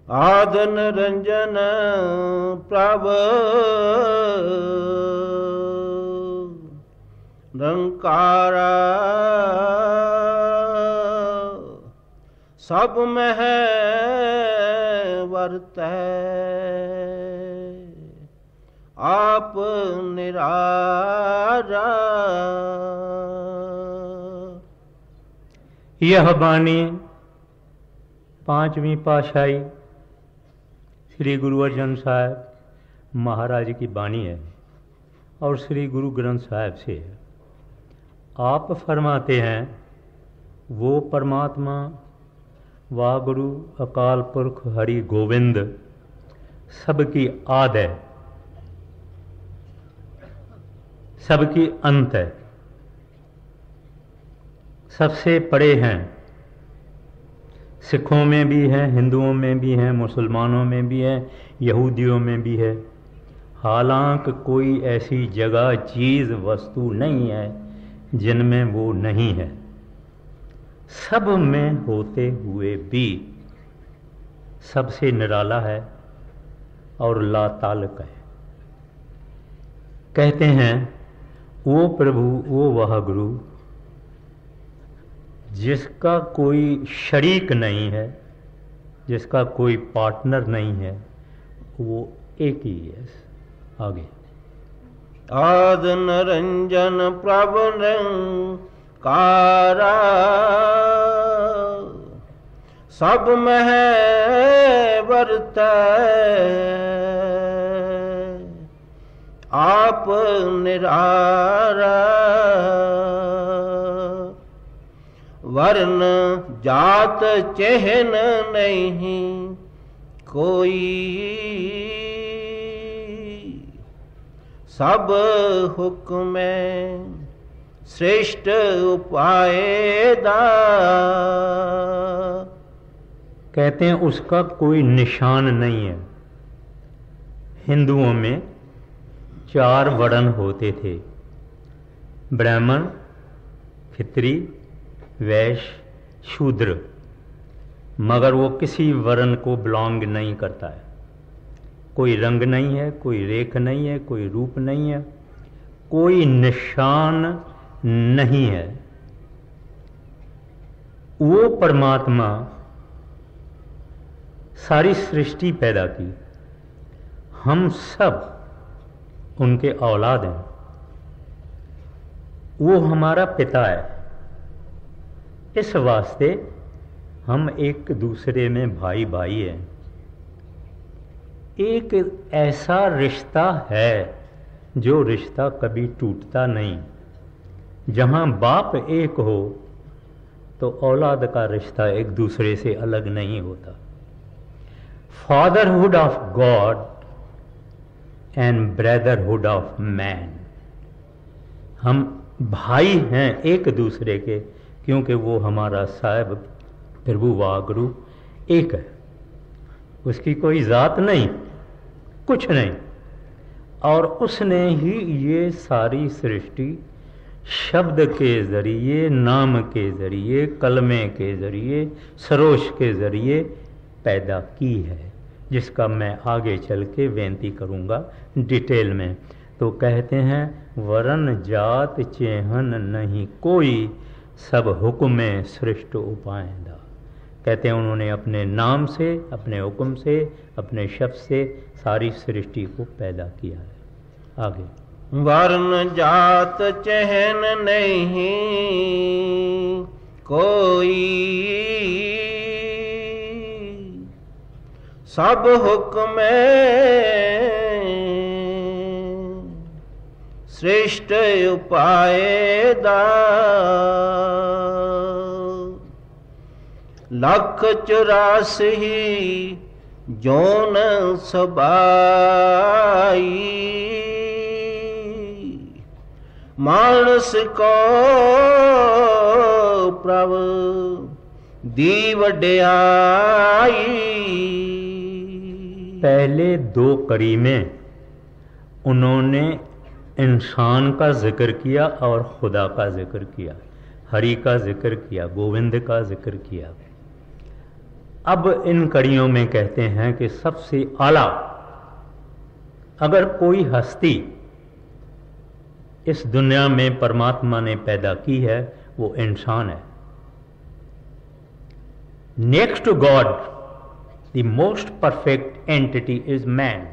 आद निरंजन प्रभ निरंकारा सब में है वर्तै आप निरारा। यह वाणी पांचवी पातशाही श्री गुरु अर्जन साहब महाराज की वाणी है और श्री गुरु ग्रंथ साहब से है। आप फरमाते हैं, वो परमात्मा वागुरु अकाल पुरख हरि गोविंद सबकी आद है, सबकी अंत है, सबसे परे हैं। सिखों में भी है, हिंदुओं में भी है, मुसलमानों में भी है, यहूदियों में भी है। हालांकि कोई ऐसी जगह चीज़ वस्तु नहीं है जिनमें वो नहीं है। सब में होते हुए भी सबसे निराला है और लाताल्लुक है। कहते हैं, वो प्रभु वो वह गुरु जिसका कोई शरीक नहीं है, जिसका कोई पार्टनर नहीं है, वो एक ही है। आगे आद निरंजन प्रभु निरंकारा सब में है वर्तै आप निरारा। वर्ण जात चिन्ह नहीं कोई सब हुक्म श्रेष्ठ उपाय दा। कहते हैं उसका कोई निशान नहीं है। हिंदुओं में 4 वर्ण होते थे, ब्राह्मण, क्षत्रिय, वैश्य, शूद्र, मगर वो किसी वर्ण को बिलोंग नहीं करता है। कोई रंग नहीं है, कोई रेख नहीं है, कोई रूप नहीं है, कोई निशान नहीं है। वो परमात्मा सारी सृष्टि पैदा की, हम सब उनके औलाद हैं। वो हमारा पिता है। इस वास्ते हम एक दूसरे में भाई भाई हैं। एक ऐसा रिश्ता है जो रिश्ता कभी टूटता नहीं। जहाँ बाप एक हो तो औलाद का रिश्ता एक दूसरे से अलग नहीं होता। Fatherhood of God and brotherhood of man. हम भाई हैं एक दूसरे के, क्योंकि वो हमारा साहिब प्रभु वागुरु एक है। उसकी कोई जात नहीं, कुछ नहीं, और उसने ही ये सारी सृष्टि शब्द के ज़रिए, नाम के ज़रिए, कलमे के ज़रिए, सरोश के ज़रिए पैदा की है, जिसका मैं आगे चल के बेनती करूँगा डिटेल में। तो कहते हैं, वरण जात चेहन नहीं कोई सब हुक्म सृष्ट उपाय दा। कहते हैं उन्होंने अपने नाम से, अपने हुक्म से, अपने शब्द से सारी सृष्टि को पैदा किया है। आगे वर्ण जात चिन्ह नहीं कोई सब हुक्म श्रेष्ठ उपाय दा। 184 जोन सबाई मानस को प्रभु दी वड्याई। पहले 2 कड़ी में उन्होंने इंसान का जिक्र किया और खुदा का जिक्र किया, हरि का जिक्र किया, गोविंद का जिक्र किया। अब इन कड़ियों में कहते हैं कि सबसे आला अगर कोई हस्ती इस दुनिया में परमात्मा ने पैदा की है वो इंसान है। Next to God the most perfect entity is man,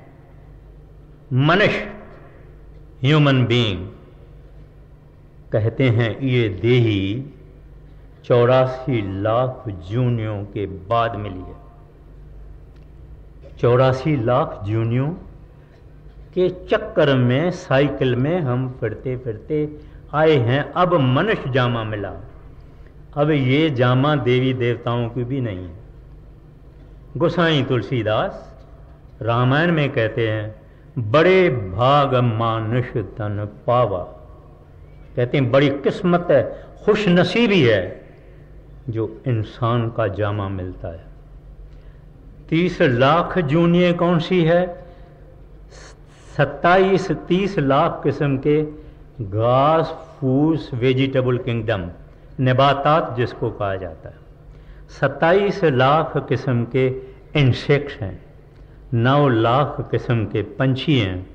मनुष्य, ह्यूमन बीइंग। कहते हैं ये देही 84 लाख जूनियों के बाद मिली है। 84 लाख जूनियों के चक्कर में, साइकिल में हम फिरते फिरते आए हैं। अब मनुष्य जामा मिला। अब ये जामा देवी देवताओं की भी नहीं है। गोसाई तुलसीदास रामायण में कहते हैं बड़े भाग मानुष तन पावा। कहते हैं बड़ी किस्मत है, खुश नसीबी है जो इंसान का जामा मिलता है। 30 लाख जूनिये कौन सी है? 30 लाख किस्म के घास फूस, वेजिटेबल किंगडम, नबातात जिसको कहा जाता है। 27 लाख किस्म के इंसेक्ट्स हैं, 9 लाख किस्म के पंछी हैं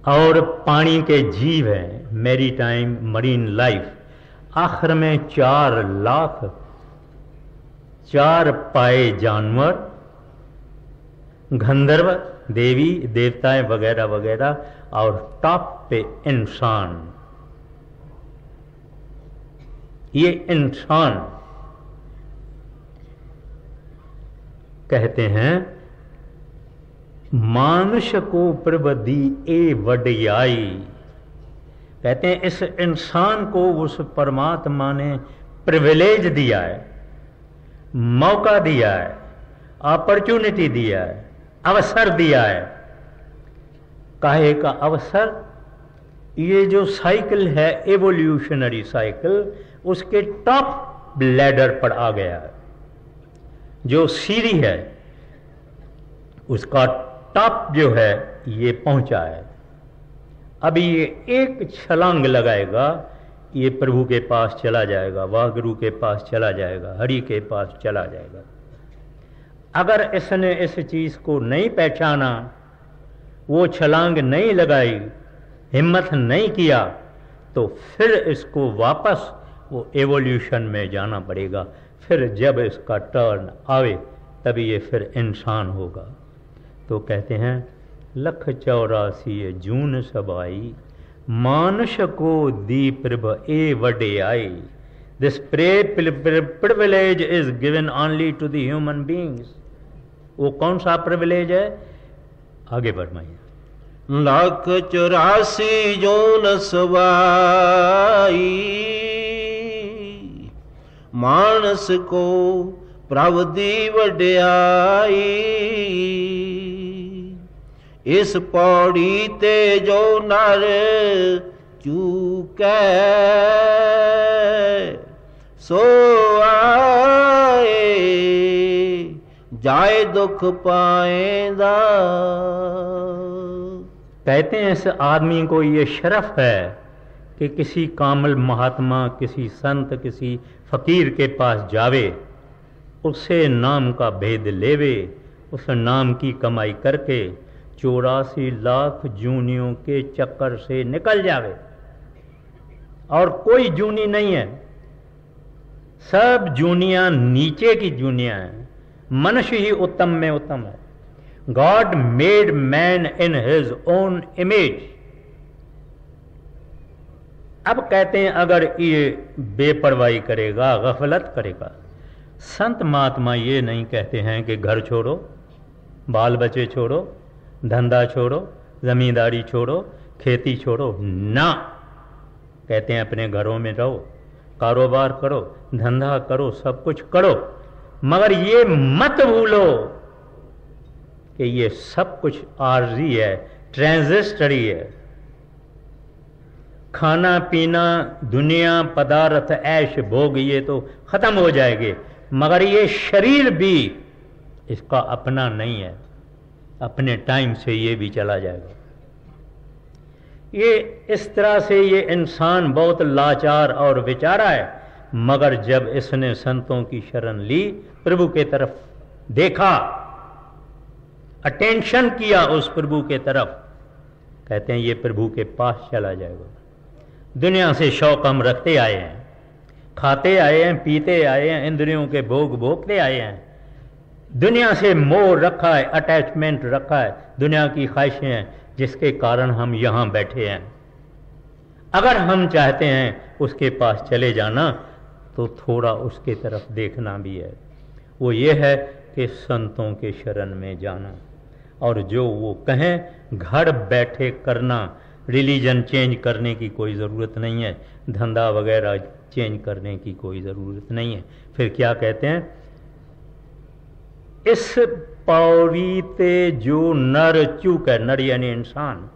और पानी के जीव हैं, मैरीटाइम मरीन लाइफ। आखिर में 4 लाख 4 पाए जानवर, गंधर्व, देवी देवताएं वगैरह वगैरह, और टॉप पे इंसान। ये इंसान कहते हैं मानुष को प्रबदी ए वडियाई। कहते हैं इस इंसान को उस परमात्मा ने प्रिविलेज दिया है, मौका दिया है, अपॉर्चुनिटी दिया है, अवसर दिया है। काहे का अवसर? ये जो साइकिल है एवोल्यूशनरी साइकिल, उसके टॉप लैडर पर आ गया है। जो सीढ़ी है उसका टॉप जो है ये पहुंचा है। अब ये एक छलांग लगाएगा, ये प्रभु के पास चला जाएगा, वाहगुरु के पास चला जाएगा, हरि के पास चला जाएगा। अगर इसने इस चीज को नहीं पहचाना, वो छलांग नहीं लगाई, हिम्मत नहीं किया, तो फिर इसको वापस वो एवोल्यूशन में जाना पड़ेगा। फिर जब इसका टर्न आवे तभी ये फिर इंसान होगा। तो कहते हैं 184 जून सबाई, मानुष को दी प्रभ ए वडियाई। This privilege is given only to the human beings. वो कौन सा प्रिविलेज है? आगे बढ़ाइए। 184 जून सबाई, मानस को प्रभ दी वडियाई। इस पौड़ी ते जो नर चूकै, सो आए जाए दुख पाएंदा। कहते हैं इस आदमी को ये शरफ है कि किसी कामिल महात्मा, किसी संत, किसी फकीर के पास जावे, उससे नाम का भेद लेवे, उस नाम की कमाई करके 84 लाख जूनियों के चक्कर से निकल जावे। और कोई जूनी नहीं है, सब जूनियां नीचे की जूनियां हैं। मनुष्य ही उत्तम में उत्तम है। God made man in his own image. अब कहते हैं अगर ये बेपरवाही करेगा, गफलत करेगा। संत महात्मा ये नहीं कहते हैं कि घर छोड़ो, बाल बच्चे छोड़ो, धंधा छोड़ो, जमींदारी छोड़ो, खेती छोड़ो। ना, कहते हैं अपने घरों में रहो, कारोबार करो, धंधा करो, सब कुछ करो, मगर ये मत भूलो कि ये सब कुछ आर्जी है, ट्रांजिस्टरी है। खाना पीना, दुनिया, पदार्थ, ऐश भोग, ये तो खत्म हो जाएंगे, मगर ये शरीर भी इसका अपना नहीं है, अपने टाइम से ये भी चला जाएगा। ये इस तरह से ये इंसान बहुत लाचार और बेचारा है मगर जब इसने संतों की शरण ली, प्रभु के तरफ देखा, अटेंशन किया उस प्रभु के तरफ, कहते हैं ये प्रभु के पास चला जाएगा। दुनिया से शौक हम रखते आए हैं, खाते आए हैं, पीते आए हैं, इंद्रियों के भोग भोगते आए हैं, दुनिया से मोह रखा है, अटैचमेंट रखा है, दुनिया की ख्वाहिशें हैं, जिसके कारण हम यहां बैठे हैं। अगर हम चाहते हैं उसके पास चले जाना तो थोड़ा उसके तरफ देखना भी है। वो ये है कि संतों के शरण में जाना, और जो वो कहें घर बैठे करना। रिलीजन चेंज करने की कोई ज़रूरत नहीं है, धंधा वगैरह चेंज करने की कोई ज़रूरत नहीं है। फिर क्या कहते हैं, इस पौड़ी ते जो नर चूके, नर यानी इंसान,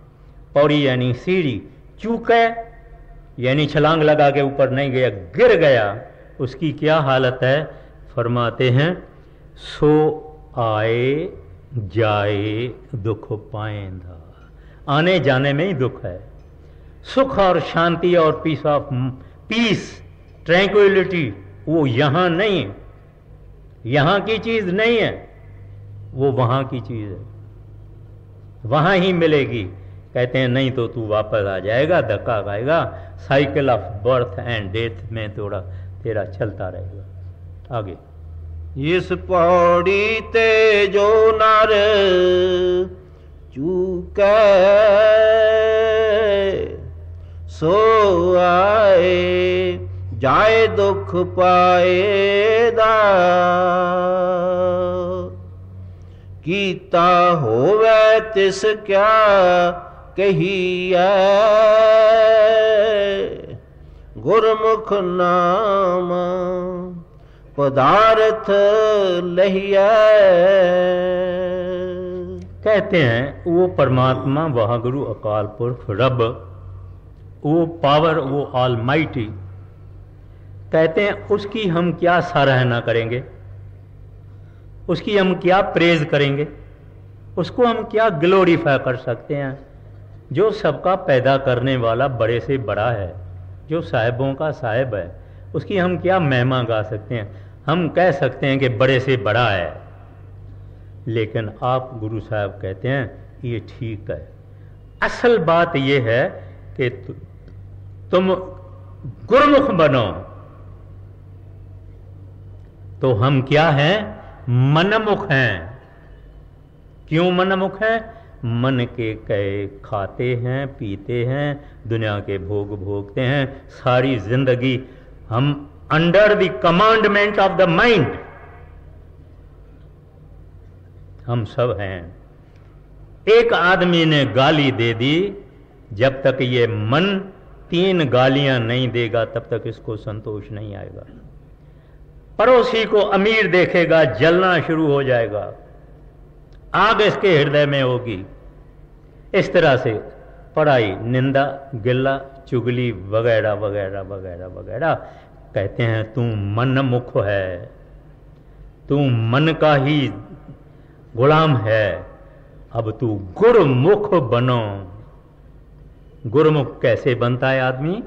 पौड़ी यानी सीढ़ी, चूके यानी छलांग लगा के ऊपर नहीं गया, गिर गया, उसकी क्या हालत है? फरमाते हैं सो आए जाए दुख पाएंदा। आने जाने में ही दुख है। सुख और शांति और पीस ट्रैंक्विलिटी वो यहां नहीं है, यहां की चीज नहीं है, वो वहां की चीज है, वहां ही मिलेगी। कहते हैं नहीं तो तू वापस आ जाएगा, धक्का खाएगा, cycle of birth and death में थोड़ा तेरा चलता रहेगा। आगे, इस पौड़ी ते जो नर चूके सो आए जाए दुख पाएदा। कीता होवे तिस क्या कहिए, गुरमुख नाम पदार्थ लहिए। कहते हैं वो परमात्मा, वह गुरु अकाल पुरख रब, वो पावर, वो ऑलमाइटी, कहते हैं उसकी हम क्या सराहना करेंगे, उसकी हम क्या प्रेज करेंगे, उसको हम क्या ग्लोरीफाई कर सकते हैं। जो सबका पैदा करने वाला बड़े से बड़ा है, जो साहिबों का साहिब है, उसकी हम क्या महिमा गा सकते हैं। हम कह सकते हैं कि बड़े से बड़ा है, लेकिन आप गुरु साहब कहते हैं ये ठीक है। असल बात यह है कि तुम गुरमुख बनो। तो हम क्या हैं? मनमुख हैं। क्यों मनमुख हैं? मन के कहे खाते हैं, पीते हैं, दुनिया के भोग भोगते हैं, सारी जिंदगी हम under the commandment of the mind हम सब हैं। एक आदमी ने गाली दे दी, जब तक ये मन 3 गालियां नहीं देगा तब तक इसको संतोष नहीं आएगा। पड़ोसी को अमीर देखेगा, जलना शुरू हो जाएगा, आग इसके हृदय में होगी। इस तरह से पढ़ाई, निंदा, गिल्ला, चुगली वगैरह वगैरह वगैरह वगैरह। कहते हैं तू मनमुख है, तू मन का ही गुलाम है, अब तू गुरमुख बनो। गुरमुख कैसे बनता है आदमी?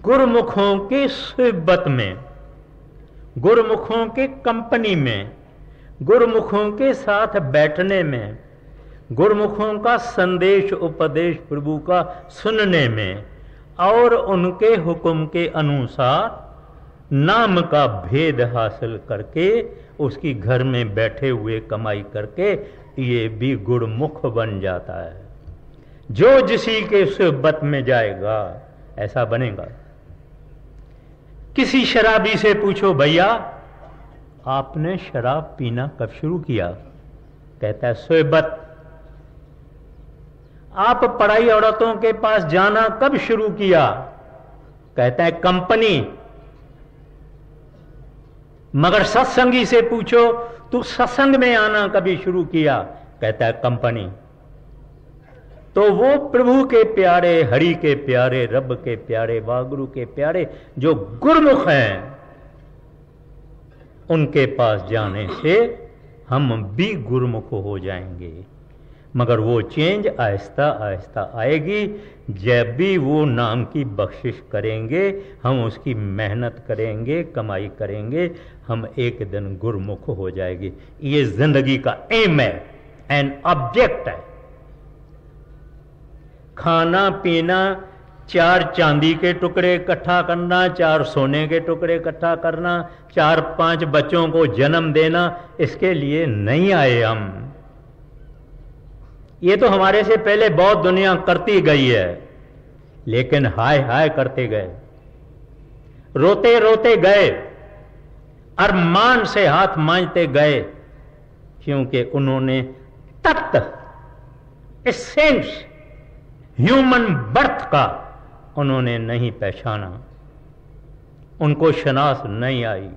गुरमुखों के सोहबत में, गुरमुखों के कंपनी में, गुरमुखों के साथ बैठने में, गुरमुखों का संदेश उपदेश प्रभु का सुनने में, और उनके हुक्म के अनुसार नाम का भेद हासिल करके उसकी घर में बैठे हुए कमाई करके ये भी गुरमुख बन जाता है। जो जिसी के सोहबत में जाएगा ऐसा बनेगा। किसी शराबी से पूछो, भैया आपने शराब पीना कब शुरू किया? कहता है सोहबत। आप पढ़ाई औरतों के पास जाना कब शुरू किया? कहता है कंपनी। मगर सत्संगी से पूछो, तू सत्संग में आना कभी शुरू किया? कहता है कंपनी। तो वो प्रभु के प्यारे, हरि के प्यारे, रब के प्यारे, वागुरु के प्यारे जो गुरमुख हैं, उनके पास जाने से हम भी गुरमुख हो जाएंगे। मगर वो चेंज आहिस्ता आहिस्ता आएगी जब भी वो नाम की बख्शिश करेंगे, हम उसकी मेहनत करेंगे, कमाई करेंगे, हम एक दिन गुरमुख हो जाएगी। ये जिंदगी का एम है, एन ऑब्जेक्ट है। खाना पीना, 4 चांदी के टुकड़े इकट्ठा करना, 4 सोने के टुकड़े इकट्ठा करना, 4-5 बच्चों को जन्म देना, इसके लिए नहीं आए हम। ये तो हमारे से पहले बहुत दुनिया करती गई है, लेकिन हाय हाय करते गए, रोते रोते गए, अरमान से हाथ मांजते गए, क्योंकि उन्होंने तत्व, एसेंस ह्यूमन बर्थ का उन्होंने नहीं पहचाना, उनको शनास नहीं आई।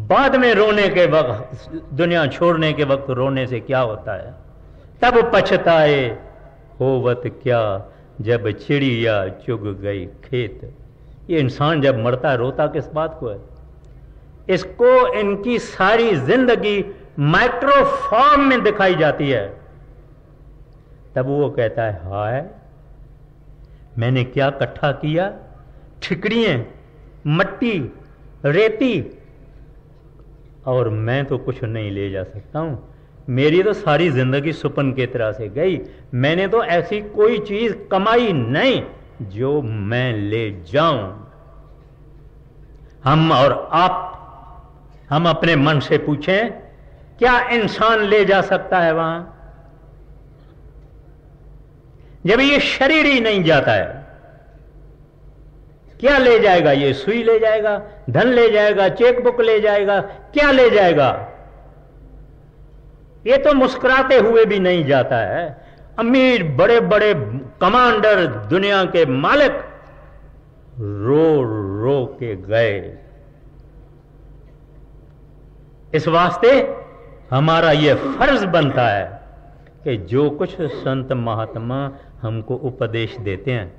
बाद में रोने के वक्त, दुनिया छोड़ने के वक्त रोने से क्या होता है? तब पछताए होवत क्या जब चिड़िया चुग गई खेत। ये इंसान जब मरता है रोता किस बात को है? इसको इनकी सारी जिंदगी माइक्रो फॉर्म में दिखाई जाती है। तब वो कहता है हाय मैंने क्या इकट्ठा किया, ठिकरियां, मट्टी, रेती, और मैं तो कुछ नहीं ले जा सकता हूं। मेरी तो सारी जिंदगी सुपन की तरह से गई। मैंने तो ऐसी कोई चीज कमाई नहीं जो मैं ले जाऊं। हम और आप, हम अपने मन से पूछें, क्या इंसान ले जा सकता है वहां जब ये शरीर ही नहीं जाता है? क्या ले जाएगा? ये सुई ले जाएगा, धन ले जाएगा, चेकबुक ले जाएगा, क्या ले जाएगा? ये तो मुस्कुराते हुए भी नहीं जाता है। अमीर बड़े बड़े कमांडर, दुनिया के मालिक रो रो के गए। इस वास्ते हमारा यह फर्ज बनता है कि जो कुछ संत महात्मा हमको उपदेश देते हैं,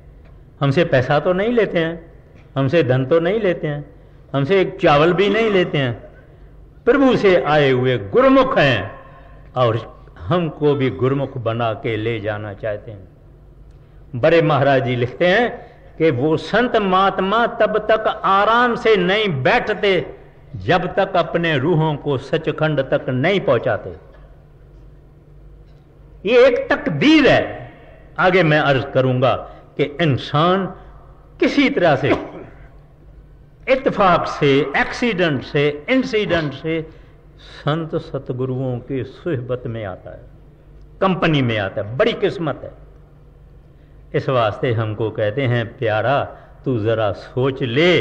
हमसे पैसा तो नहीं लेते हैं, हमसे धन तो नहीं लेते हैं, हमसे एक चावल भी नहीं लेते हैं, प्रभु से आए हुए गुरुमुख हैं और हमको भी गुरुमुख बना के ले जाना चाहते हैं। बड़े महाराज जी लिखते हैं कि वो संत महात्मा तब तक आराम से नहीं बैठते जब तक अपने रूहों को सचखंड तक नहीं पहुंचाते। ये एक तकदीर है। आगे मैं अर्ज करूंगा कि इंसान किसी तरह से, इत्तेफाक से, एक्सीडेंट से, इंसिडेंट से संत सतगुरुओं की सुहबत में आता है, कंपनी में आता है। बड़ी किस्मत है। इस वास्ते हमको कहते हैं प्यारा तू जरा सोच ले।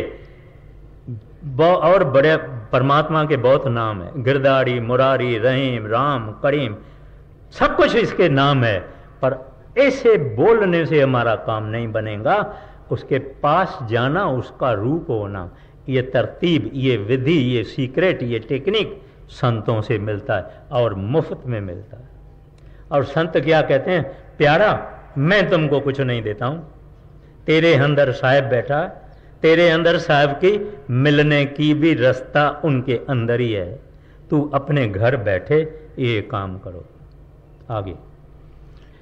और बड़े परमात्मा के बहुत नाम है, गिरधारी, मुरारी, रहीम, राम, करीम, सब कुछ इसके नाम है। पर ऐसे बोलने से हमारा काम नहीं बनेगा, उसके पास जाना, उसका रूप होना। ये तरतीब, ये विधि, ये सीक्रेट, ये टेक्निक संतों से मिलता है और मुफ्त में मिलता है। और संत क्या कहते हैं? प्यारा मैं तुमको कुछ नहीं देता हूं, तेरे अंदर साहब बैठा, तेरे अंदर साहब की मिलने की भी रास्ता उनके अंदर ही है। तू अपने घर बैठे ये काम करो। आगे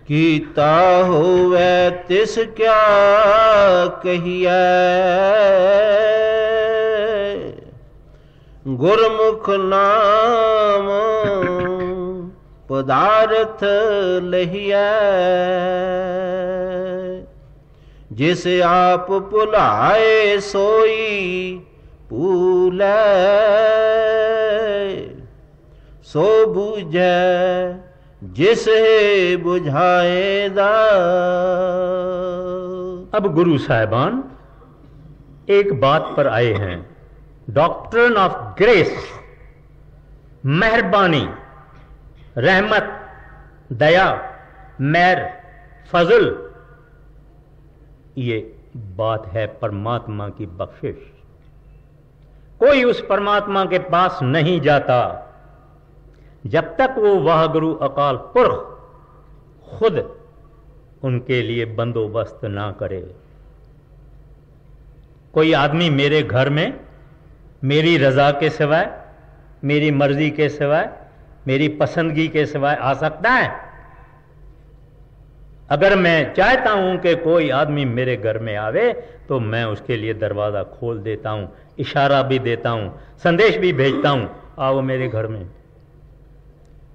कीता होवे तिस क्या कहिए, गुरमुख नाम पदार्थ लहिए, जिस आप पुलाए सोई पूले, सो बूझे जिस बुझाएदा। अब गुरु साहिबान एक बात पर आए हैं, डॉक्ट्रिन ऑफ ग्रेस, मेहरबानी, रहमत, दया, मेहर, फजल। ये बात है परमात्मा की बख्शिश। कोई उस परमात्मा के पास नहीं जाता जब तक वो वाहगुरु अकाल पुरख खुद उनके लिए बंदोबस्त ना करे। कोई आदमी मेरे घर में मेरी रजा के सिवाय, मेरी मर्जी के सिवाय, मेरी पसंदगी के सिवाय आ सकता है? अगर मैं चाहता हूं कि कोई आदमी मेरे घर में आवे तो मैं उसके लिए दरवाज़ा खोल देता हूं, इशारा भी देता हूं, संदेश भी भेजता हूं, आओ मेरे घर में।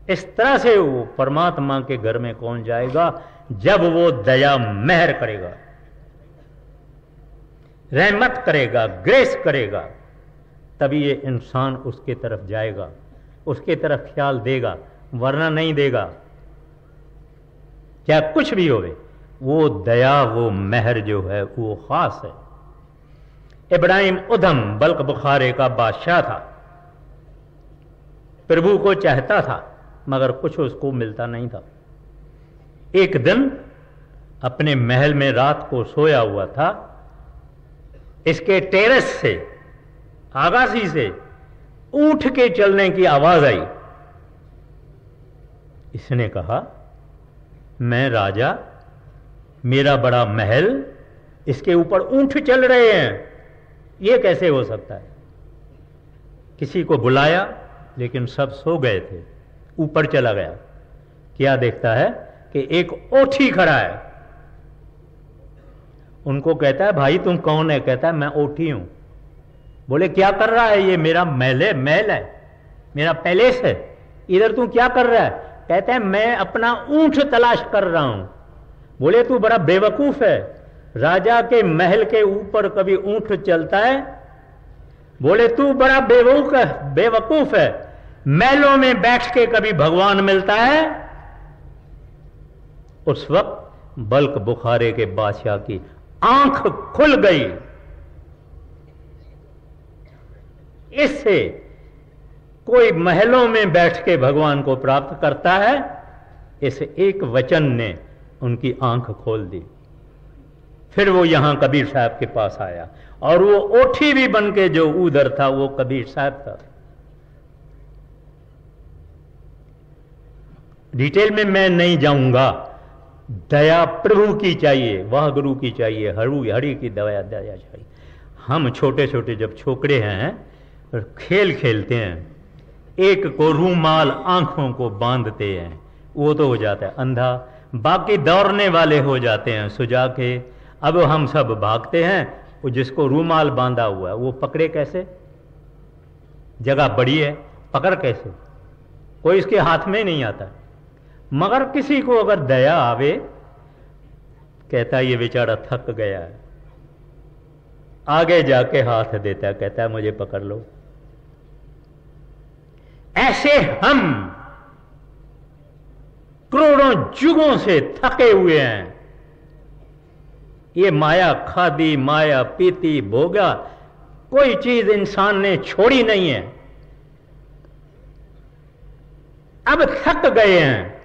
इस तरह से वो परमात्मा के घर में कौन जाएगा? जब वो दया मेहर करेगा, रहमत करेगा, ग्रेस करेगा, तभी ये इंसान उसके तरफ जाएगा, उसके तरफ ख्याल देगा, वरना नहीं देगा। क्या कुछ भी होवे, वो दया, वो मेहर जो है वो खास है। इब्राहिम उधम बल्क बुखारे का बादशाह था, प्रभु को चाहता था मगर कुछ उसको मिलता नहीं था। एक दिन अपने महल में रात को सोया हुआ था, इसके टेरेस से, आगासी से ऊंट के चलने की आवाज आई। इसने कहा, मैं राजा, मेरा बड़ा महल, इसके ऊपर ऊंट चल रहे हैं, यह कैसे हो सकता है? किसी को बुलाया लेकिन सब सो गए थे। ऊपर चला गया, क्या देखता है कि एक ओठी खड़ा है। उनको कहता है, भाई तुम कौन है? कहता है, मैं ओठी हूं। बोले, क्या कर रहा है? ये मेरा महल है, मेरा पैलेस है, इधर तू क्या कर रहा है? कहता है, मैं अपना ऊंट तलाश कर रहा हूं। बोले, तू बड़ा बेवकूफ है, राजा के महल के ऊपर कभी ऊंट चलता है? बोले, तू बड़ा बेवकूफ है, महलों में बैठ के कभी भगवान मिलता है? उस वक्त बल्क बुखारे के बादशाह की आंख खुल गई। इससे कोई महलों में बैठ के भगवान को प्राप्त करता है, इस एक वचन ने उनकी आंख खोल दी। फिर वो यहां कबीर साहब के पास आया और वो ओठी भी बन के जो उधर था वो कबीर साहब था। डिटेल में मैं नहीं जाऊंगा। दया प्रभु की चाहिए, वह गुरु की चाहिए, हरि की दया चाहिए। हम छोटे छोटे जब छोकरे हैं, खेल खेलते हैं, एक को रूमाल आंखों को बांधते हैं, वो तो हो जाता है अंधा, बाकी दौड़ने वाले हो जाते हैं सुजा के। अब हम सब भागते हैं, वो जिसको रूमाल बांधा हुआ है वो पकड़े कैसे? जगह बड़ी है, पकड़ कैसे? कोई इसके हाथ में नहीं आता। मगर किसी को अगर दया आवे, कहता है ये बेचारा थक गया है, आगे जाके हाथ देता है, कहता है मुझे पकड़ लो। ऐसे हम करोड़ों युगों से थके हुए हैं। ये माया खादी, माया पीती, भोगा, कोई चीज इंसान ने छोड़ी नहीं है। अब थक गए हैं,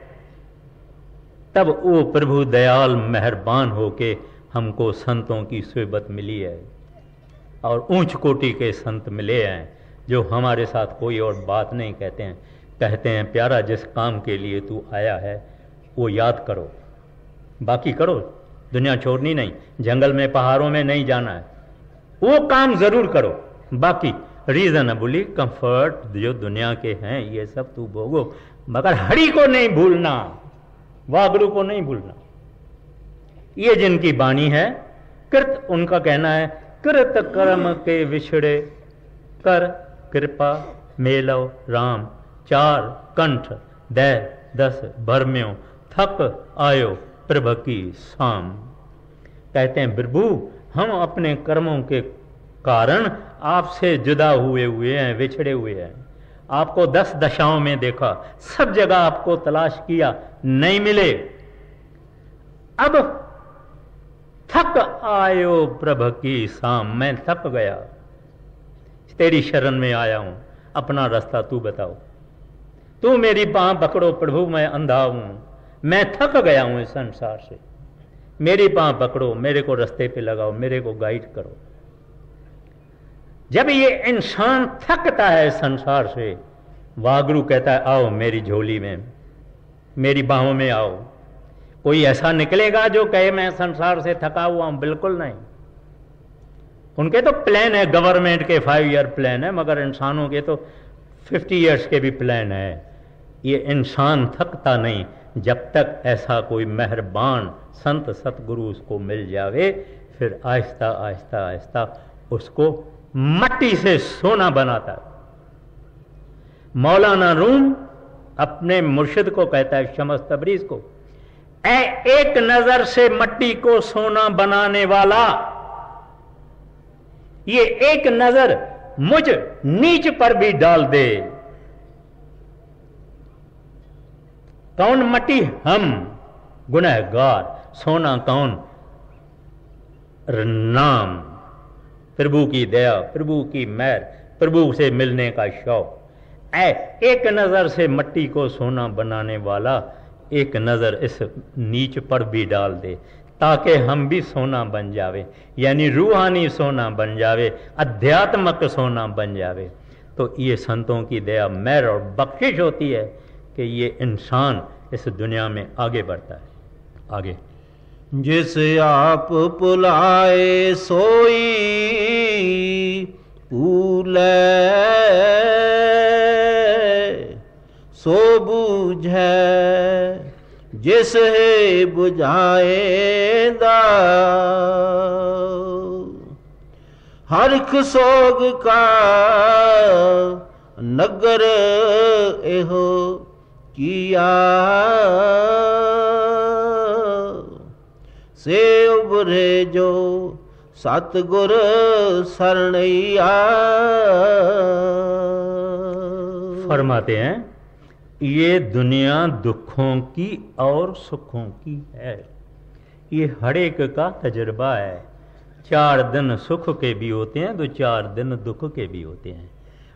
तब वो प्रभु दयाल मेहरबान होके हमको संतों की सोबत मिली है और ऊंच कोटि के संत मिले हैं जो हमारे साथ कोई और बात नहीं कहते हैं। कहते हैं, प्यारा जिस काम के लिए तू आया है वो याद करो, बाकी करो, दुनिया छोड़नी नहीं, जंगल में पहाड़ों में नहीं जाना है, वो काम जरूर करो, बाकी रीजनेबली कंफर्ट जो दुनिया के हैं ये सब तू भोगो, मगर हरि को नहीं भूलना, वागुरु को नहीं भूलना। ये जिनकी बाणी है, कृत उनका कहना है, कृत कर्म के विछड़े कर कृपा मेलव राम, चार कंठ दय दस भरम्यो, थक आयो प्रभ की शाम। कहते हैं, प्रभु हम अपने कर्मों के कारण आपसे जुदा हुए हैं, विछड़े हुए हैं। आपको 10 दशाओं में देखा, सब जगह आपको तलाश किया, नहीं मिले। अब थक आयो प्रभ की शाम, मैं थक गया, तेरी शरण में आया हूं, अपना रास्ता तू बताओ, तू मेरी बांह पकड़ो प्रभु, मैं अंधा हूं, मैं थक गया हूं इस संसार से, मेरी बांह पकड़ो, मेरे को रास्ते पे लगाओ, मेरे को गाइड करो। जब ये इंसान थकता है संसार से, वागुरु कहता है, आओ मेरी झोली में, मेरी बाहों में आओ। कोई ऐसा निकलेगा जो कहे मैं संसार से थका हुआ हूं? बिल्कुल नहीं। उनके तो प्लान है, गवर्नमेंट के 5 ईयर प्लान है, मगर इंसानों के तो 50 ईयर्स के भी प्लान है। ये इंसान थकता नहीं, जब तक ऐसा कोई मेहरबान संत सतगुरु उसको मिल जावे, फिर आहिस्ता आहिस्ता आहिस्ता उसको मट्टी से सोना बनाता। मौलाना रूम अपने मुर्शिद को कहता है, शम्स तबरीज को, एक नजर से मट्टी को सोना बनाने वाला, ये एक नजर मुझ नीच पर भी डाल दे। कौन मट्टी? हम गुनहगार। सोना कौन? नाम, प्रभु की दया, प्रभु की मेहर, प्रभु से मिलने का शौक। एक नजर से मट्टी को सोना बनाने वाला एक नजर इस नीच पर भी डाल दे, ताकि हम भी सोना बन जावे, यानी रूहानी सोना बन जावे, अध्यात्मक सोना बन जावे। तो ये संतों की दया, मेहर और बख्शिश होती है कि ये इंसान इस दुनिया में आगे बढ़ता है। आगे, जिस आप पुलाए सोई पूले, सो बूझे जिस है बुझाएदा, हरख सोग का नगर एहो किया, से उबरे जो सतगुर सरनैया। फरमाते हैं, ये दुनिया दुखों की और सुखों की है, ये हर एक का तजुर्बा है। 4 दिन सुख के भी होते हैं तो 4 दिन दुख के भी होते हैं,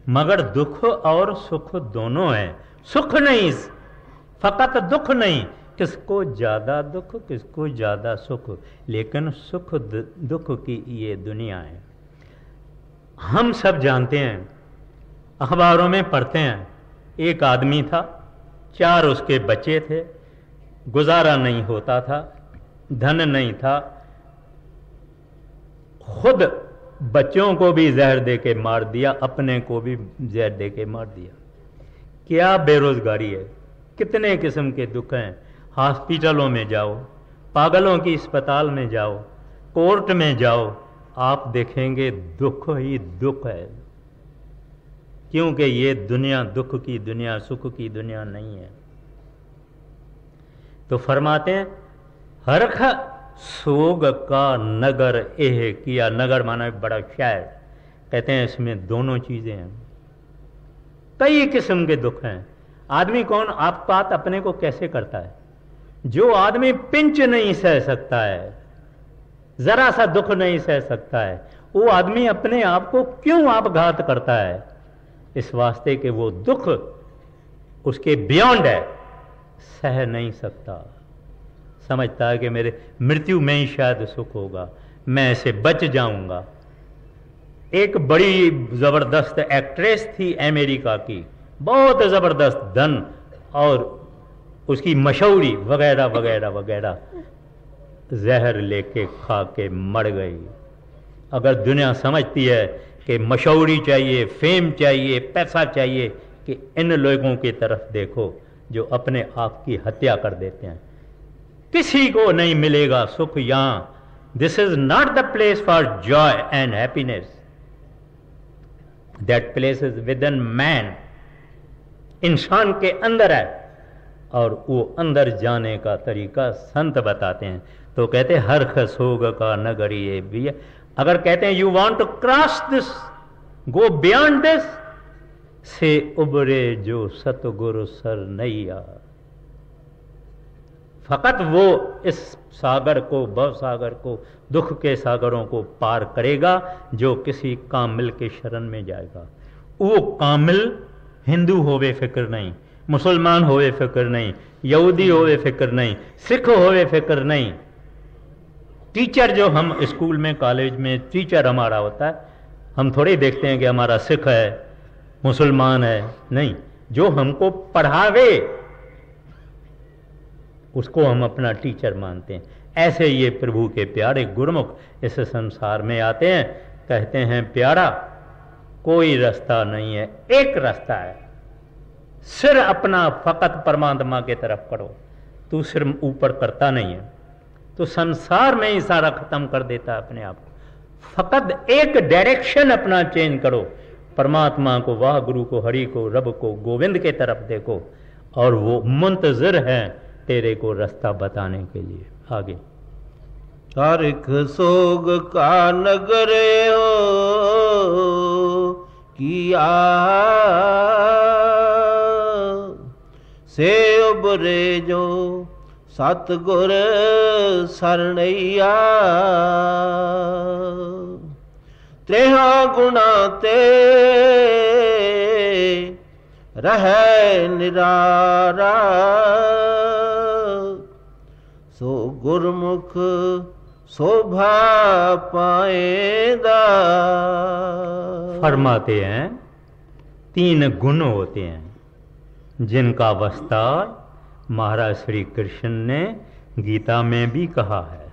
मगर दुख और सुख दोनों हैं। सुख नहीं, फकत दुख नहीं, किसको ज्यादा दुख, किसको ज्यादा सुख, लेकिन सुख दुख की ये दुनिया है। हम सब जानते हैं, अखबारों में पढ़ते हैं, एक आदमी था, 4 उसके बच्चे थे, गुजारा नहीं होता था, धन नहीं था, खुद बच्चों को भी जहर दे के मार दिया, अपने को भी जहर दे के मार दिया। क्या बेरोजगारी है, कितने किस्म के दुख हैं। हॉस्पिटलों में जाओ, पागलों की अस्पताल में जाओ, कोर्ट में जाओ, आप देखेंगे दुख ही दुख है, क्योंकि ये दुनिया दुख की दुनिया, सुख की दुनिया नहीं है। तो फरमाते हैं, हरख सोग का नगर एह किया। नगर माना बड़ा शहर, कहते हैं इसमें दोनों चीजें हैं। कई किस्म के दुख हैं। आदमी कौन आप बात अपने को कैसे करता है? जो आदमी पिंच नहीं सह सकता है, जरा सा दुख नहीं सह सकता है, वो आदमी अपने आप को क्यों आपघात करता है? इस वास्ते कि वो दुख उसके बियॉन्ड है, सह नहीं सकता। समझता है कि मेरे मृत्यु में ही शायद सुख होगा, मैं ऐसे बच जाऊंगा। एक बड़ी जबरदस्त एक्ट्रेस थी अमेरिका की, बहुत जबरदस्त धन और उसकी मशहूरी वगैरह वगैरह वगैरह, जहर लेके खा के मर गई। अगर दुनिया समझती है कि मशहूरी चाहिए, फेम चाहिए, पैसा चाहिए, कि इन लोगों की तरफ देखो जो अपने आप की हत्या कर देते हैं। किसी को नहीं मिलेगा सुख यहां। This is not the place for Joy and happiness, that place is with in man. इंसान के अंदर है, और वो अंदर जाने का तरीका संत बताते हैं। तो कहते हैं हर खसोग का नगर ये भी है। अगर कहते हैं you want to cross this, go beyond this, से उबरे जो सतगुरु सर नैया। फकत वो इस सागर को, भव सागर को, दुख के सागरों को पार करेगा जो किसी कामिल के शरण में जाएगा। वो कामिल हिंदू होवे फिक्र नहीं, मुसलमान होवे फिक्र नहीं, यहूदी होवे फिक्र नहीं, सिख होवे फिक्र नहीं। टीचर जो हम स्कूल में, कॉलेज में टीचर हमारा होता है, हम थोड़ी देखते हैं कि हमारा सिख है, मुसलमान है, नहीं। जो हमको पढ़ावे उसको हम अपना टीचर मानते हैं। ऐसे ये प्रभु के प्यारे गुरुमुख इस संसार में आते हैं, कहते हैं प्यारा कोई रास्ता नहीं है, एक रास्ता है, सिर अपना फकत परमात्मा की तरफ करो। तू सिर्फ ऊपर करता नहीं है, तो संसार में ही सारा खत्म कर देता है अपने आप को। फकत एक डायरेक्शन अपना चेंज करो, परमात्मा को, वाह गुरु को, हरि को, रब को, गोविंद के तरफ देखो, और वो मुंतजिर है तेरे को रास्ता बताने के लिए। आगे। हरिख सोग का नगर हो किया, से उबरे जो सतगुर सरनैया, त्रेहा गुणा ते रहे निरारा, सो गुरमुख शोभा पाएगा। फरमाते हैं 3 गुण होते हैं जिनका विस्तार महाराज श्री कृष्ण ने गीता में भी कहा है,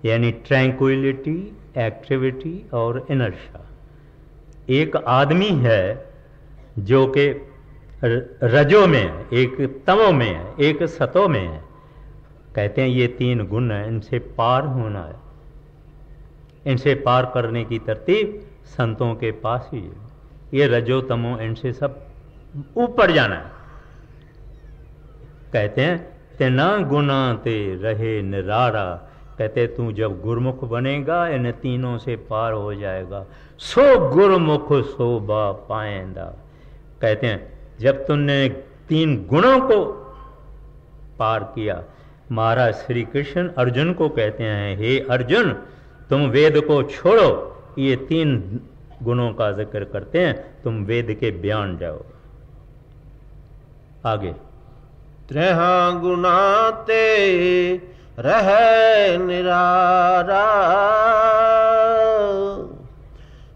यानी ट्रैंक्विलिटी, एक्टिविटी और इनर्शिया। एक आदमी है जो कि रजो में है, एक तमो में है, एक सतो में है। कहते हैं ये 3 गुण हैं, इनसे पार होना है। इनसे पार करने की तरतीब संतों के पास ही है। ये रजो तमो, इनसे सब ऊपर जाना है। कहते हैं तेना गुना ते रहे निरारा। कहते तू जब गुरमुख बनेगा इन तीनों से पार हो जाएगा। सो गुरमुख शोभा पाएंदा। कहते हैं जब तुमने 3 गुणों को पार किया, महाराज श्री कृष्ण अर्जुन को कहते हैं, हे अर्जुन तुम वेद को छोड़ो, ये 3 गुणों का जिक्र करते हैं, तुम वेद के बयान जाओ। आगे। त्रेहा गुना ते रहे निरारा,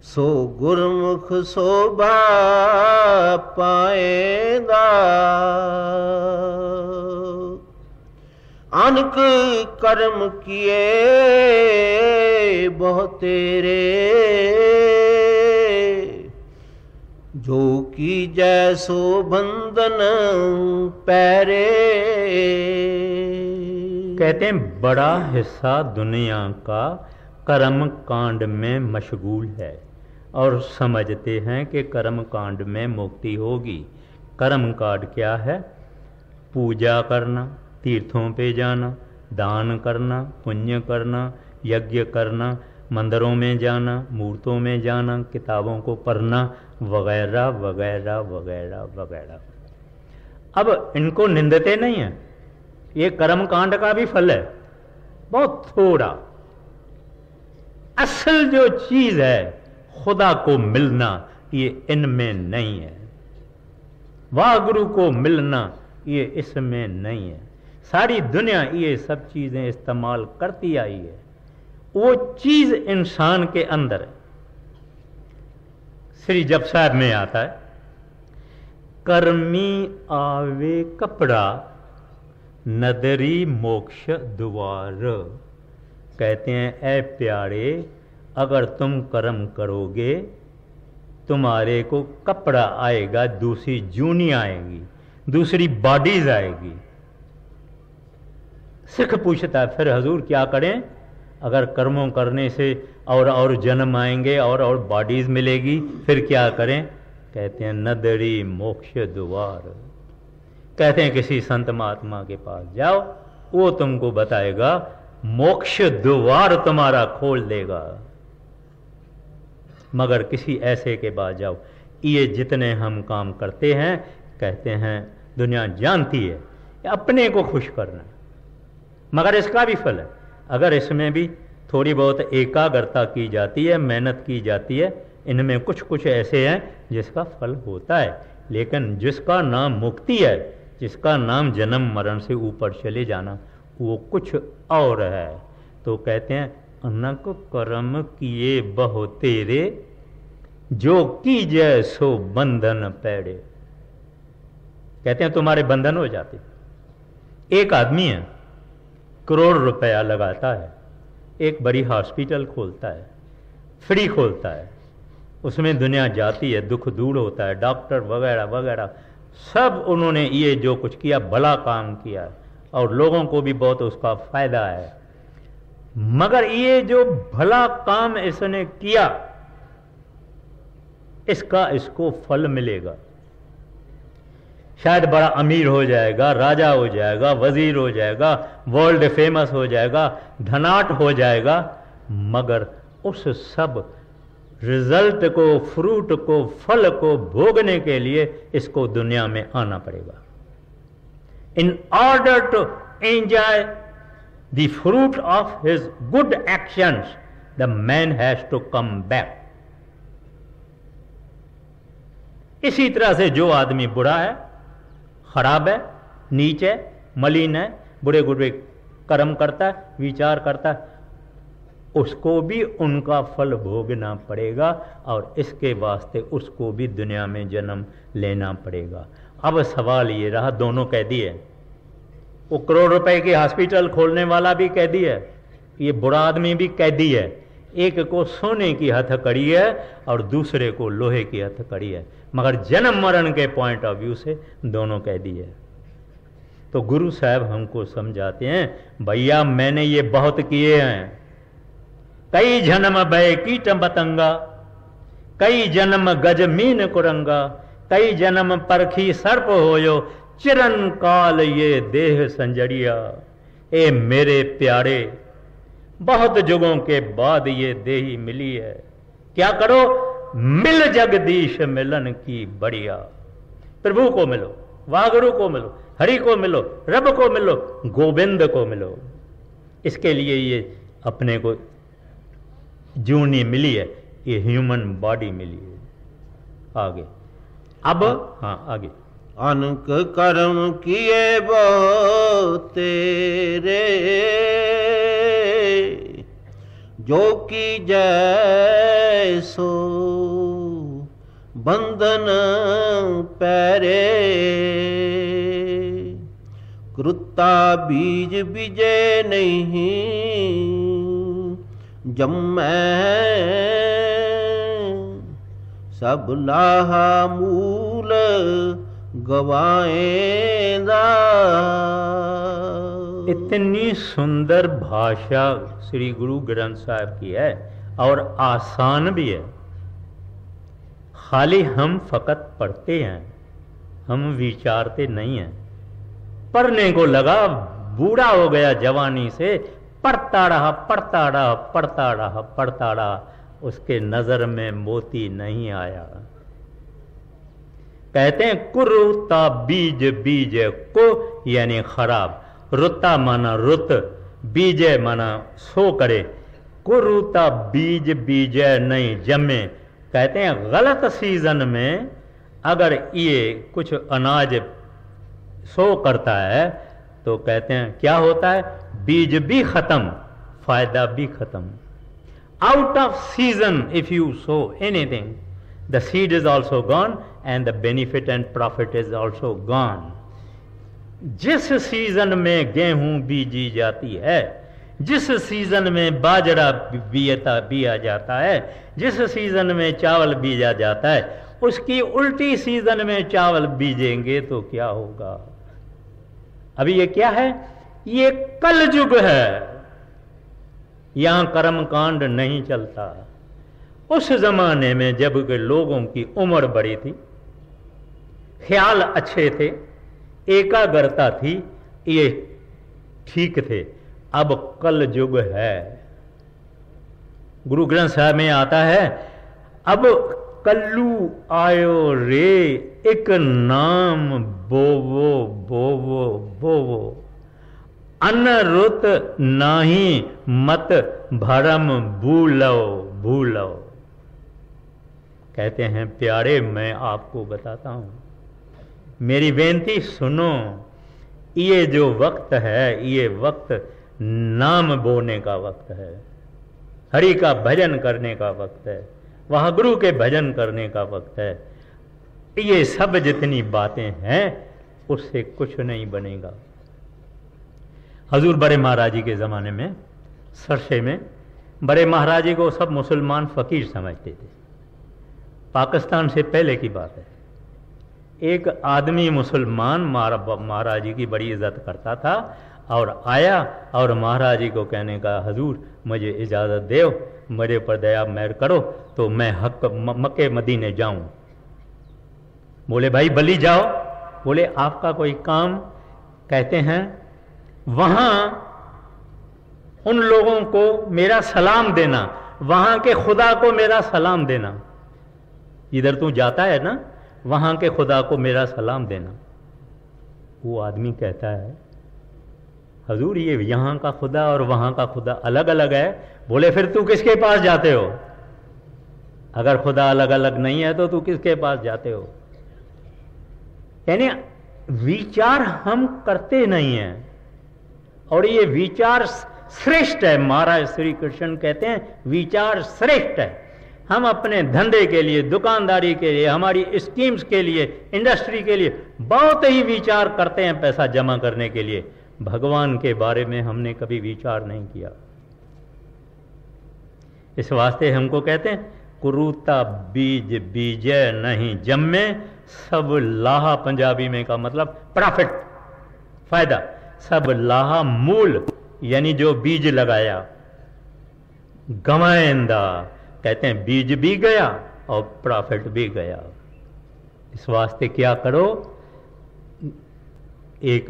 सो गुरमुख शोभा पाएगा। अनक कर्म किए बहुत तेरे, जो की जैसो बंधन पैरे। कहते हैं बड़ा हिस्सा दुनिया का कर्म कांड में मशगूल है और समझते हैं कि कर्म कांड में मुक्ति होगी। कर्म कांड क्या है? पूजा करना, तीर्थों पे जाना, दान करना, पुण्य करना, यज्ञ करना, मंदिरों में जाना, मूर्तों में जाना, किताबों को पढ़ना, वगैरह वगैरह वगैरह वगैरह। अब इनको निंदते नहीं हैं, ये कर्म कांड का भी फल है, बहुत थोड़ा। असल जो चीज है खुदा को मिलना, ये इनमें नहीं है। वाह गुरु को मिलना, ये इसमें नहीं है। सारी दुनिया ये सब चीजें इस्तेमाल करती आई है, वो चीज इंसान के अंदर है। श्री जप साहब में आता है, कर्मी आवे कपड़ा, नदरी मोक्ष द्वार। कहते हैं ऐ प्यारे, अगर तुम कर्म करोगे तुम्हारे को कपड़ा आएगा, दूसरी जूनी आएगी, दूसरी बॉडीज आएगी। सिख पूछता है फिर हजूर क्या करें? अगर कर्मों करने से और जन्म आएंगे और बॉडीज मिलेगी, फिर क्या करें? कहते हैं नदरी मोक्ष द्वार। कहते हैं किसी संत महात्मा के पास जाओ, वो तुमको बताएगा, मोक्ष द्वार तुम्हारा खोल देगा। मगर किसी ऐसे के पास जाओ, ये जितने हम काम करते हैं, कहते हैं दुनिया जानती है अपने को खुश करना, मगर इसका भी फल है। अगर इसमें भी थोड़ी बहुत एकाग्रता की जाती है, मेहनत की जाती है, इनमें कुछ कुछ ऐसे हैं जिसका फल होता है। लेकिन जिसका नाम मुक्ति है, जिसका नाम जन्म मरण से ऊपर चले जाना, वो कुछ और है। तो कहते हैं अनक कर्म किए बहु तेरे, जो कीजै सो बंधन पैड़े। कहते हैं तुम्हारे बंधन हो जाते। एक आदमी है, करोड़ रुपया लगाता है, एक बड़ी हॉस्पिटल खोलता है, फ्री खोलता है, उसमें दुनिया जाती है, दुख दूर होता है, डॉक्टर वगैरह वगैरह सब उन्होंने ये जो कुछ किया भला काम किया, और लोगों को भी बहुत उसका फायदा है। मगर ये जो भला काम इसने किया, इसका इसको फल मिलेगा। शायद बड़ा अमीर हो जाएगा, राजा हो जाएगा, वजीर हो जाएगा, वर्ल्ड फेमस हो जाएगा, धनाट हो जाएगा, मगर उस सब रिजल्ट को, फ्रूट को, फल को भोगने के लिए इसको दुनिया में आना पड़ेगा। In order to enjoy the fruit of his good actions the man has to come back. इसी तरह से जो आदमी बुरा है, खराब है, नीच है, मलिन है, बुरे बुरे कर्म करता है, विचार करता है, उसको भी उनका फल भोगना पड़ेगा और इसके वास्ते उसको भी दुनिया में जन्म लेना पड़ेगा। अब सवाल ये रहा, दोनों कैदी है। वो करोड़ रुपए की हॉस्पिटल खोलने वाला भी कैदी है, ये बुरा आदमी भी कैदी है। एक को सोने की हथकड़ी है और दूसरे को लोहे की हथकड़ी है, मगर जन्म मरण के पॉइंट ऑफ व्यू से दोनों कैदी है। तो गुरु साहब हमको समझाते हैं, भैया मैंने ये बहुत किए हैं, कई जन्म भय कीट पतंगा, कई जन्म गज मीन कुरंगा, कई जन्म परखी सर्प होयो, चिरन काल ये देह संजड़िया। ए मेरे प्यारे, बहुत जुगों के बाद ये देही मिली है, क्या करो, मिल जगदीश मिलन की बढ़िया। प्रभु को मिलो, वागुरु को मिलो, हरि को मिलो, रब को मिलो, गोविंद को मिलो। इसके लिए ये अपने को जूनी मिली है, ये ह्यूमन बॉडी मिली है। आगे अब हाँ आगे, अनक कर्म किए बहु तेरे, जो की जैसो बंधन पैरे, कृता बीज बीजे नहीं जम्मै, सब लाहा मूल गवाएंदा। इतनी सुंदर भाषा श्री गुरु ग्रंथ साहब की है और आसान भी है। खाली हम फकत पढ़ते हैं, हम विचारते नहीं हैं। पढ़ने को लगा, बूढ़ा हो गया जवानी से, पढ़ता रहा पढ़ता रहा पढ़ता रहा पढ़ता रहा, उसके नजर में मोती नहीं आया। कहते हैं कुरुता बीज बीज को, यानी खराब। रुता माना रुत, बीजे माना सो करे। कुरुता बीज बीजे नहीं जमे। कहते हैं गलत सीजन में अगर ये कुछ अनाज सो करता है तो कहते हैं क्या होता है, बीज भी खत्म, फायदा भी खत्म। Out off season if you so anything, the seed is also gone and the benefit and profit is also gone. जिस सीजन में गेहूं बीजी जाती है, जिस सीजन में बाजरा बिया जाता है, जिस सीजन में चावल बीजा जाता है, उसकी उल्टी सीजन में चावल बीजेंगे तो क्या होगा। अभी ये क्या है, ये कलयुग है, यहां कर्मकांड नहीं चलता। उस जमाने में जब के लोगों की उम्र बड़ी थी, ख्याल अच्छे थे, एकाग्रता थी, ये ठीक थे। अब कल युग है। गुरु ग्रंथ साहब में आता है, अब कल्लू आयो रे, एक नाम बोवो बोवो बोवो, अनरुत नाही मत भरम भूलो भूलो। कहते हैं प्यारे, मैं आपको बताता हूं, मेरी बेनती सुनो। ये जो वक्त है, ये वक्त नाम बोने का वक्त है, हरि का भजन करने का वक्त है, वहां गुरु के भजन करने का वक्त है। ये सब जितनी बातें हैं उससे कुछ नहीं बनेगा। हजूर बड़े महाराज जी के ज़माने में सरसे में बड़े महाराज जी को सब मुसलमान फ़कीर समझते थे। पाकिस्तान से पहले की बात है। एक आदमी मुसलमान महाराज जी की बड़ी इज्जत करता था और आया और महाराज जी को कहने का, हजूर मुझे इजाज़त दो, मेरे पर दया मेहर करो तो मैं हक मक्के मदीने जाऊं। बोले भाई बली जाओ। बोले आपका कोई काम? कहते हैं वहां उन लोगों को मेरा सलाम देना, वहां के खुदा को मेरा सलाम देना। इधर तू जाता है ना, वहां के खुदा को मेरा सलाम देना। वो आदमी कहता है, हजूर ये यहां का खुदा और वहां का खुदा अलग अलग है। बोले फिर तू किसके पास जाते हो? अगर खुदा अलग अलग नहीं है तो तू किसके पास जाते हो? यानी विचार हम करते नहीं हैं, और ये विचार श्रेष्ठ है। महाराज श्री कृष्ण कहते हैं विचार श्रेष्ठ है। हम अपने धंधे के लिए, दुकानदारी के लिए, हमारी स्कीम्स के लिए, इंडस्ट्री के लिए बहुत ही विचार करते हैं पैसा जमा करने के लिए। भगवान के बारे में हमने कभी विचार नहीं किया। इस वास्ते हमको कहते हैं कुरूता बीज बीजय नहीं जम्मे, सब लाहा पंजाबी में का मतलब प्रॉफिट, फायदा। सब लाहा मूल यानी जो बीज लगाया, गवाएंदा कहते हैं बीज भी गया और प्रॉफिट भी गया। इस वास्ते क्या करो? एक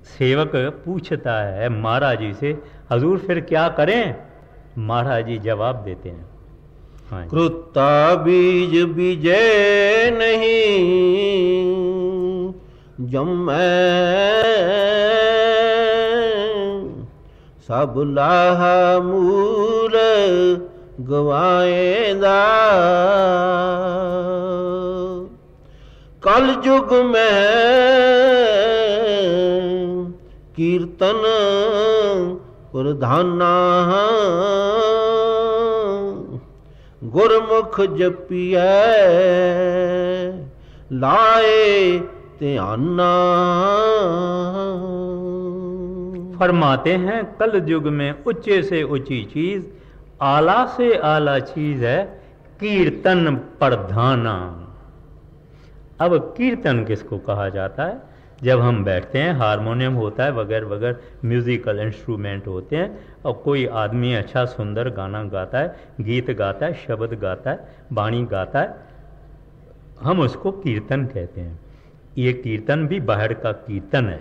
सेवक पूछता है महाराज जी से, हजूर फिर क्या करें? महाराज जी जवाब देते हैं, हाँ। कृता बीज बीजय नहीं जम्मै, सब लाहा मूल गवाएंदा। कल युग में कीर्तन प्रधाना, गुरमुख जपिए लाए ध्याना। फरमाते हैं कल युग में ऊंचे से ऊंची चीज, आला से आला चीज है कीर्तन प्रधाना। अब कीर्तन किसको कहा जाता है? जब हम बैठते हैं, हारमोनियम होता है, वगैरह वगैरह म्यूजिकल इंस्ट्रूमेंट होते हैं, और कोई आदमी अच्छा सुंदर गाना गाता है, गीत गाता है, शब्द गाता है, वाणी गाता है, हम उसको कीर्तन कहते हैं। ये कीर्तन भी बाहर का कीर्तन है,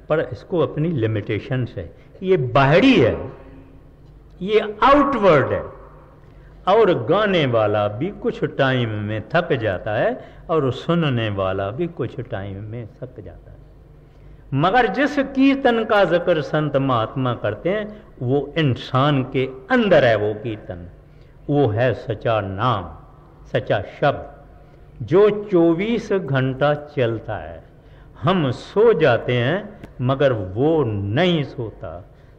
पर इसको अपनी लिमिटेशंस है। ये बाहरी है, ये आउटवर्ड है, और गाने वाला भी कुछ टाइम में थक जाता है और सुनने वाला भी कुछ टाइम में थक जाता है। मगर जिस कीर्तन का जिक्र संत महात्मा करते हैं वो इंसान के अंदर है। वो कीर्तन वो है सच्चा नाम, सच्चा शब्द जो 24 घंटा चलता है। हम सो जाते हैं मगर वो नहीं सोता।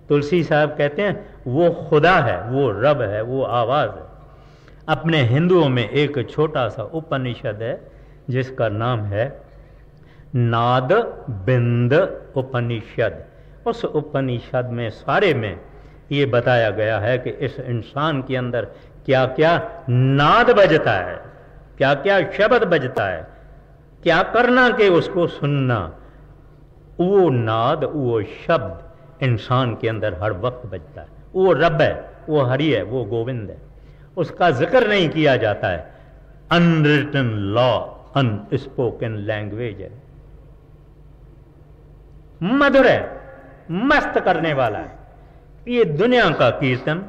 तुलसी साहब कहते हैं वो खुदा है, वो रब है, वो आवाज़ है। अपने हिंदुओं में एक छोटा सा उपनिषद है जिसका नाम है नाद बिंद उपनिषद। उस उपनिषद में सारे में ये बताया गया है कि इस इंसान के अंदर क्या क्या नाद बजता है, क्या क्या शब्द बजता है, क्या करना कि उसको सुनना। वो नाद, वो शब्द इंसान के अंदर हर वक्त बजता है। वो रब है, वो हरि है, वो गोविंद है। उसका जिक्र नहीं किया जाता है। अनरिटन लॉ, अनस्पोकन लैंग्वेज है, मधुर है, मस्त करने वाला है। ये दुनिया का कीर्तन,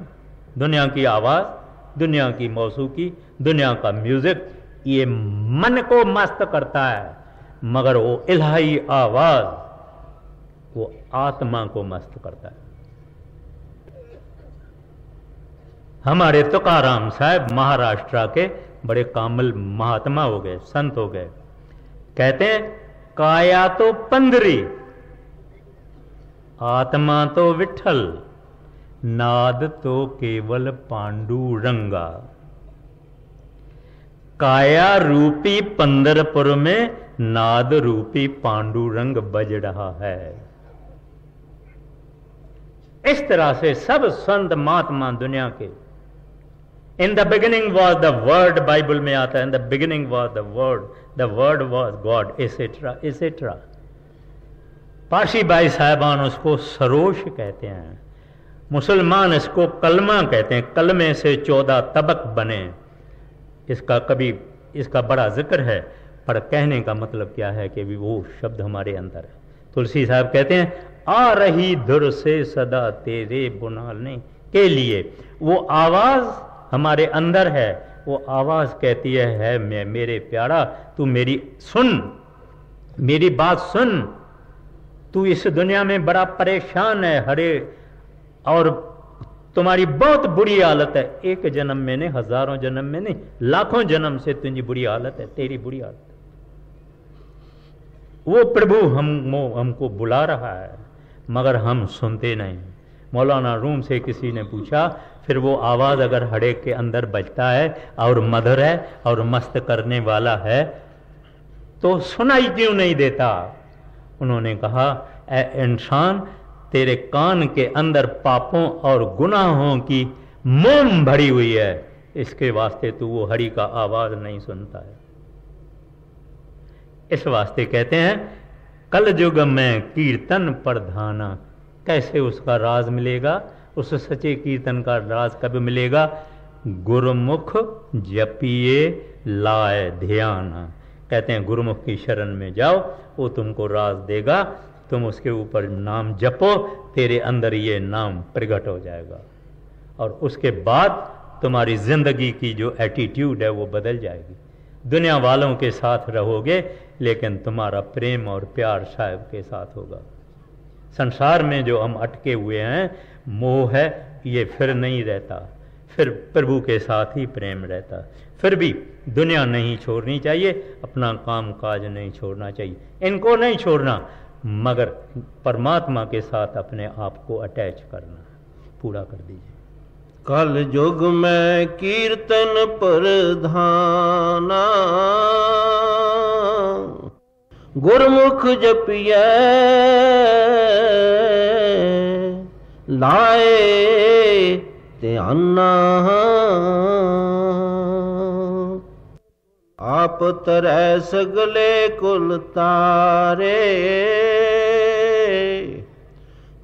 दुनिया की आवाज, दुनिया की मौसीकी, दुनिया का म्यूजिक, ये मन को मस्त करता है, मगर वो इलाही आवाज वो आत्मा को मस्त करता है। हमारे तुकाराम साहब महाराष्ट्र के बड़े कामिल महात्मा हो गए, संत हो गए। कहते हैं काया तो पंदरी, आत्मा तो विठल, नाद तो केवल पांडुरंगा। काया रूपी पंदरपुर में नाद रूपी पांडुरंग बज रहा है। इस तरह से सब संत महात्मा दुनिया के in the beginning was the word, Bible में आता है, in the beginning was the word was God, etcetera etcetera. Parsi भाई साहबान उसको सरोश कहते हैं, मुसलमान इसको कलमा कहते हैं, कलमे से 14 तबक बने। इसका बड़ा जिक्र है, पर कहने का मतलब क्या है कि वो शब्द हमारे अंदर है। तुलसी साहब कहते हैं, आ रही धुर से सदा तेरे बुनाने के लिए। वो आवाज हमारे अंदर है, वो आवाज कहती है मैं मेरे प्यारा तू मेरी सुन, मेरी बात सुन, तू इस दुनिया में बड़ा परेशान है हरे, और तुम्हारी बहुत बुरी हालत है, एक जन्म में नहीं, हजारों जन्म में नहीं, लाखों जन्म से तुझी बुरी हालत है, तेरी बुरी हालत है। वो प्रभु हमको बुला रहा है, मगर हम सुनते नहीं। मौलाना रूम से किसी ने पूछा, फिर वो आवाज अगर हड़े के अंदर बजता है और मधुर है और मस्त करने वाला है, तो सुनाई क्यों नहीं देता? उन्होंने कहा, ए इंसान, तेरे कान के अंदर पापों और गुनाहों की मोम भरी हुई है, इसके वास्ते तू वो हरि का आवाज नहीं सुनता है। इस वास्ते कहते हैं, कल युग में कीर्तन प्रधाना। कैसे उसका राज मिलेगा? उस सच्चे कीर्तन का राज कब मिलेगा? गुरुमुख जपिए लाए ध्यान। कहते हैं गुरुमुख की शरण में जाओ, वो तुमको राज देगा, तुम उसके ऊपर नाम जपो, तेरे अंदर ये नाम प्रकट हो जाएगा, और उसके बाद तुम्हारी जिंदगी की जो एटीट्यूड है वो बदल जाएगी। दुनिया वालों के साथ रहोगे, लेकिन तुम्हारा प्रेम और प्यार साहिब के साथ होगा। संसार में जो हम अटके हुए हैं, मोह है, ये फिर नहीं रहता, फिर प्रभु के साथ ही प्रेम रहता। फिर भी दुनिया नहीं छोड़नी चाहिए, अपना काम काज नहीं छोड़ना चाहिए, इनको नहीं छोड़ना, मगर परमात्मा के साथ अपने आप को अटैच करना। पूरा कर दीजिए। कल युग में कीर्तन प्रधाना, गुरमुख जपिए लाए ध्याना। आप तरह सगले कुल तारे,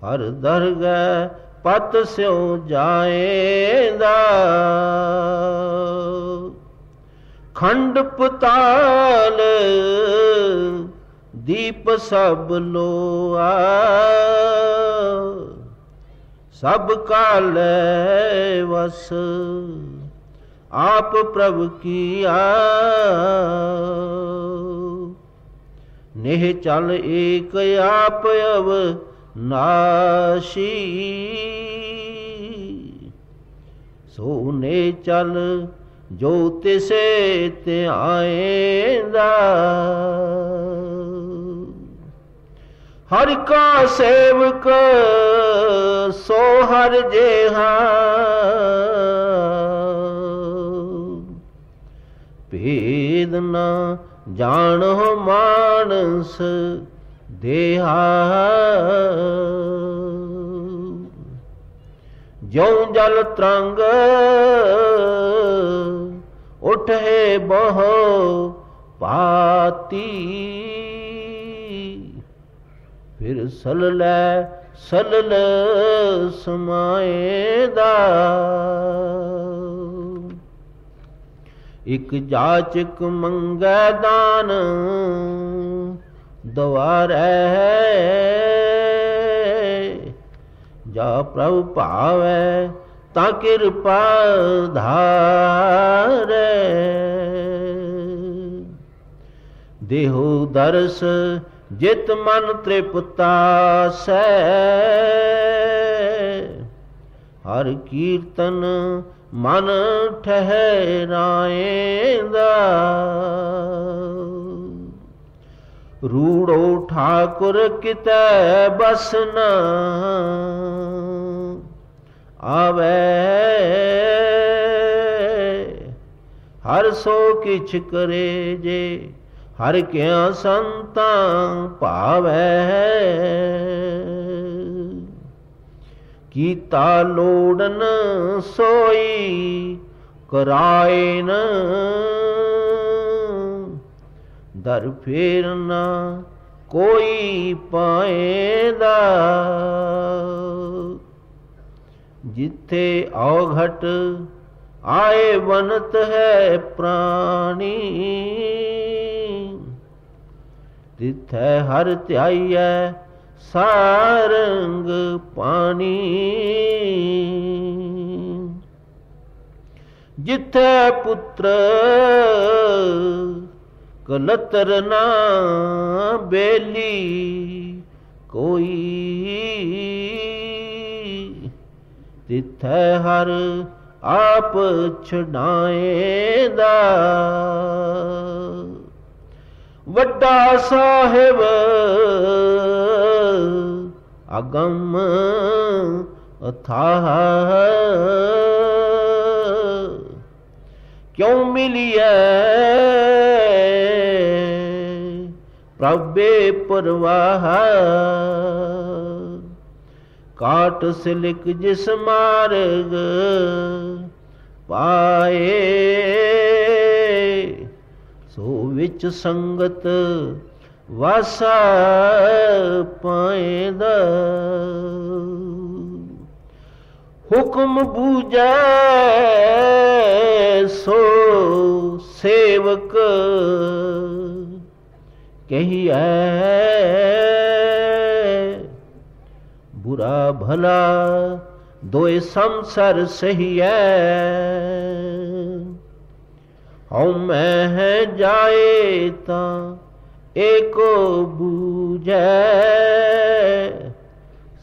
हर दरगह पत स्यो जाएंदा। खंड पताल दीप सब लोआ, सब काल वस आप प्रभु किया। नेह चल एक आप अव नाशी, सोने चल जो तिसे ते आएंदा। हर का सेवक सो हर जेहा, भेद न जानो मानस देहा। ज्यों जल तरंग उठे बहो पाती, फिर सलल सलल समाएदा। एक जाचक मंगै दान द्वारै, जा प्रभु भावै ता कृपा धारै। देहो दर्श जित मन तृप्ता सै, हर कीर्तन मन ठहराएंदा। रूड़ो ठाकुर कितै बस न आवे, हर सो किछ करे जे हर क्या संतां भावै। कीता लोड़न सोई कराए न दर फेर ना कोई पाएंदा। जिथे औघट आए बनत है प्राणी, तिथे हर ध्याइयै सारंग पानी। जिथे पुत्र कलतर ना बेली कोई, तिथे हर आप छड़ाएंदा। वड्डा साहिब अगम अथाह, क्यों मिलिए प्रभे परवाह। काट सिलिक जिस मार्ग पाए, सो विच संगत वासा पाएंदा। हुक्म बूझै सो सेवक कहिए, बुरा भला दोए संसार सही है। हूँ मैं जाए ता एको बूझै,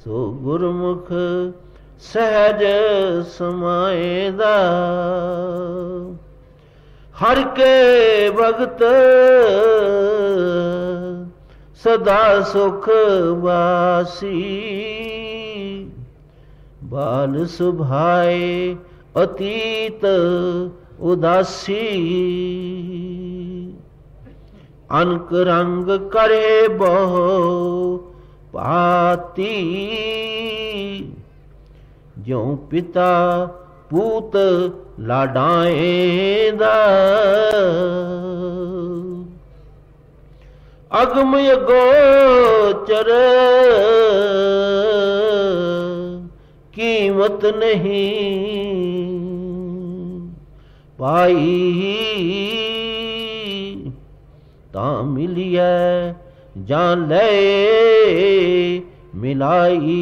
सो गुरमुख सहज समाएंदा। हर के भगत सदा सुख वासी, बाल सुभाए अतीत उदासी। अनक रंग करे बहु पाती, ज्यों पिता पूत लाडाएंदा। अगम गोचर कीमत नहीं पाई, ता मिलिए जान ले मिलाई।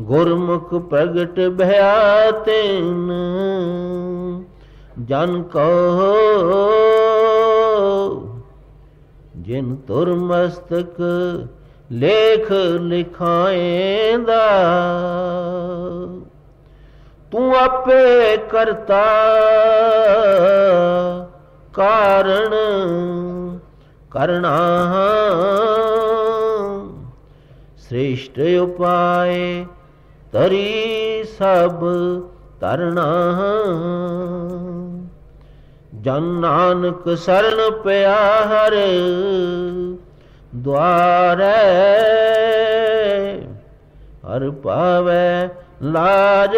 गुरमुख प्रगट भया तेन जन कहो, जिन तुर मस्तक लेख लिखाएंदा। तू आपे करता कारण करना, श्रेष्ठ उपाय तरी सब तरना। जन नानक शरण पिया हर द्वारै, हर पावै लाज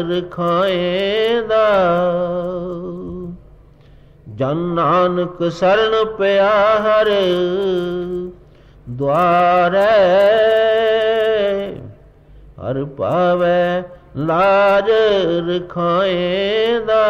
रखाएंदा। जन नानक शरण पिया हर द्वारै, हर पावै लाज रखाएंदा।